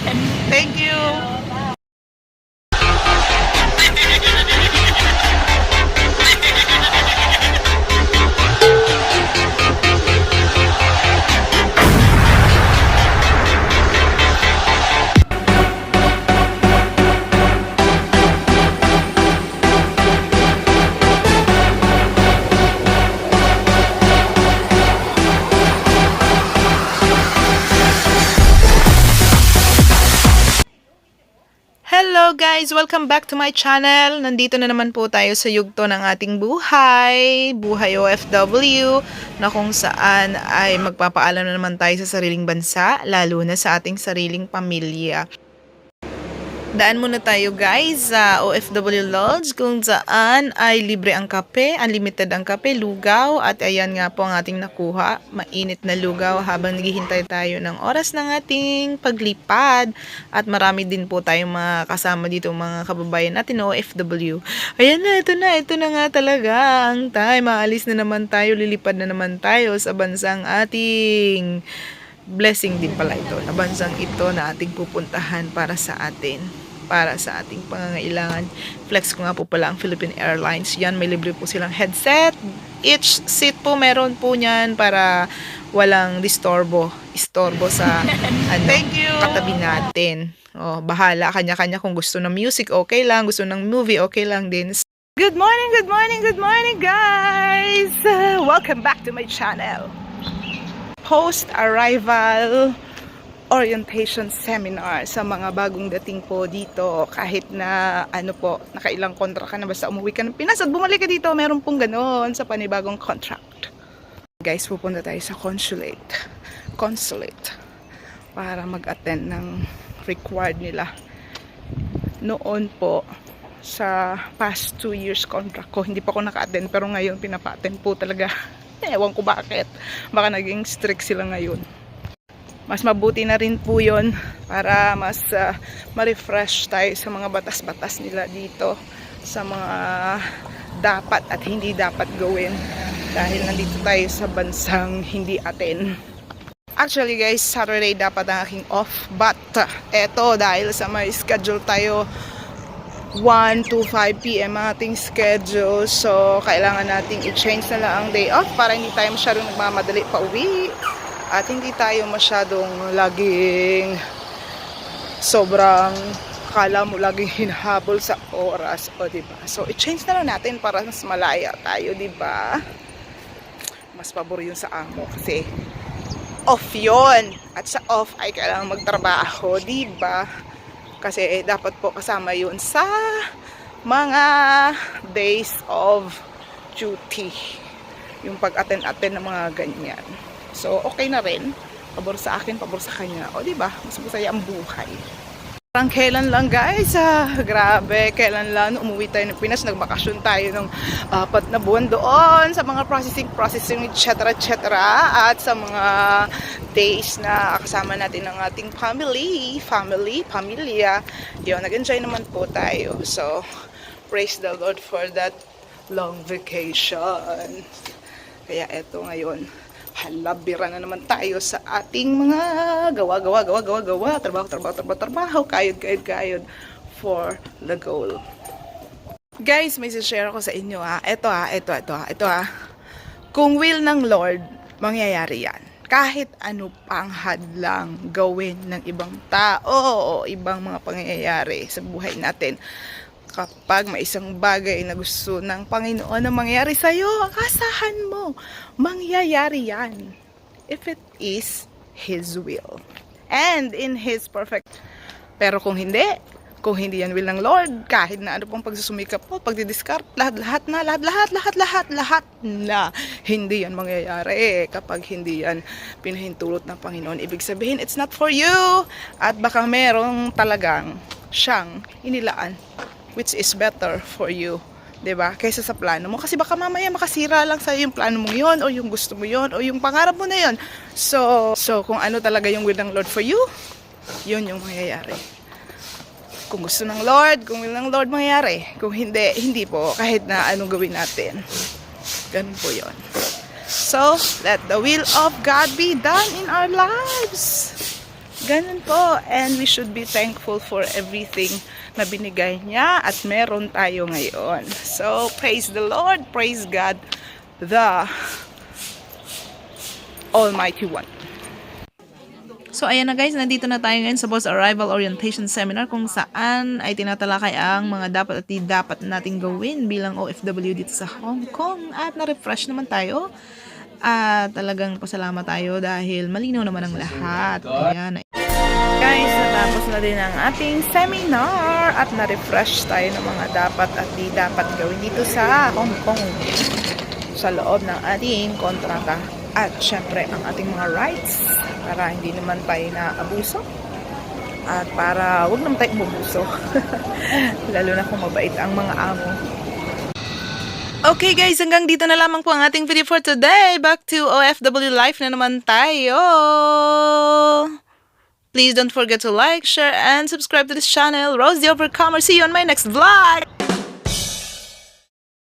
Thank you. Hello guys! Welcome back to my channel. Nandito na naman po tayo sa yugto ng ating buhay, buhay OFW, na kung saan ay magpapaalam na naman tayo sa sariling bansa, lalo na sa ating sariling pamilya. Daan muna tayo guys sa OFW Lodge kung saan ay libre ang kape, unlimited ang kape, lugaw, at ayan nga po ang ating nakuha, mainit na lugaw habang naghihintay tayo ng oras ng ating paglipad, at marami din po tayong mga kasama dito, mga kababayan natin OFW. Ayan na, ito na nga talaga ang time, maalis na naman tayo, lilipad na naman tayo sa bansang ating blessing din pala ito, na bansang ito na ating pupuntahan para sa atin, para sa ating pangangailangan. Flex ko nga po pala ang Philippine Airlines. Yan, may libre po silang headset. Each seat po meron po niyan para walang istorbo sa Thank you. Katabi natin. Oh, bahala, kanya-kanya, kung gusto ng music, okay lang. Gusto ng movie, okay lang din. Good morning guys! Welcome back to my channel. Post-arrival orientation seminar sa mga bagong dating po dito, kahit na nakailang kontra ka na, basta umuwi ka ng Pinas at bumalik ka dito, meron pong ganoon sa panibagong contract. Guys, pupunta tayo sa consulate para mag-attend ng required nila. Noon po sa past 2 years contract ko, hindi pa ako naka-attend, pero ngayon pinapa-attend po talaga. Ewan ko bakit, baka naging strict sila ngayon. Mas mabuti na rin po yun para mas ma-refresh tayo sa mga batas-batas nila dito, sa mga dapat at hindi dapat gawin dahil nandito tayo sa bansang hindi atin. Actually guys, Saturday dapat ang aking off, but eto, dahil sa may schedule tayo 1 to 5 PM ang ating schedule, so kailangan nating i-change na lang ang day off para hindi tayo masyadong nagmamadali pa uwi. At hindi tayo masyadong laging sobrang kala mo laging hinahabol sa oras, o diba? So i-change na lang natin para mas malaya tayo, diba? Mas pabor yun sa amo kasi off yun. At sa off ay kailangan magtrabaho, diba? Kasi dapat po kasama yun sa mga days of duty, yung pag-attend-attend ng mga ganyan. So, okay na rin. Pabor sa akin, pabor sa kanya. O, diba? Mas masaya ang buhay. Parang kailan lang, guys. Grabe. Kailan lang umuwi tayo ng Pinas. Nagbakasyon tayo ng 4 na buwan doon sa mga processing, etc. At sa mga days na kasama natin ng ating pamilya. Yun, nag-enjoy naman po tayo. So, praise the Lord for that long vacation. Kaya eto ngayon, halabira na naman tayo sa ating mga gawa, trabaho, kayod for the goal. Guys, may share ako sa inyo ito. Kung will ng Lord, mangyayari yan. Kahit ano pang hadlang gawin ng ibang tao o ibang mga pangyayari sa buhay natin, kapag may isang bagay na gusto ng Panginoon na mangyari sa'yo, asahan mo, mangyayari yan. If it is His will. And in His perfect. Pero kung hindi yan will ng Lord, kahit na ano pang pagsusumikap po, pagdidiskart, lahat na, hindi yan mangyayari kapag hindi yan pinahintulot ng Panginoon. Ibig sabihin, it's not for you. At baka merong talagang siyang inilaan which is better for you, 'di ba? Kaysa sa plano mo, kasi baka mamaya makasira lang sa yung plano mo 'yon, o yung gusto mo 'yon, o yung pangarap mo na 'yon. So kung ano talaga yung will ng Lord for you, 'yun yung mangyayari. Kung gusto ng Lord, kung will ng Lord, mangyayari. Kung hindi po, kahit na anong gawin natin. Ganun po 'yon. So let the will of God be done in our lives. Ganun po. And we should be thankful for everything na binigay niya at meron tayo ngayon. So, praise the Lord, praise God, the Almighty One. So, ayan na guys, nandito na tayo ngayon sa Boss Arrival Orientation Seminar kung saan ay tinatalakay ang mga dapat at di dapat nating gawin bilang OFW dito sa Hong Kong. At na-refresh naman tayo. At talagang pasalamat tayo dahil malinaw naman ang lahat. Ayan. Guys, natapos na din ang ating seminar at na-refresh tayo ng mga dapat at di dapat gawin dito sa Hong Kong sa loob ng ating kontrata. At syempre ang ating mga rights para hindi naman tayo na-abuso at para wag naman tayo umubuso lalo na kung mabait ang mga amo. Okay guys, hanggang dito na lamang po ang ating video for today. Back to OFW life na naman tayo. Please don't forget to like, share, and subscribe to this channel. Rose the Overcomer. See you on my next vlog!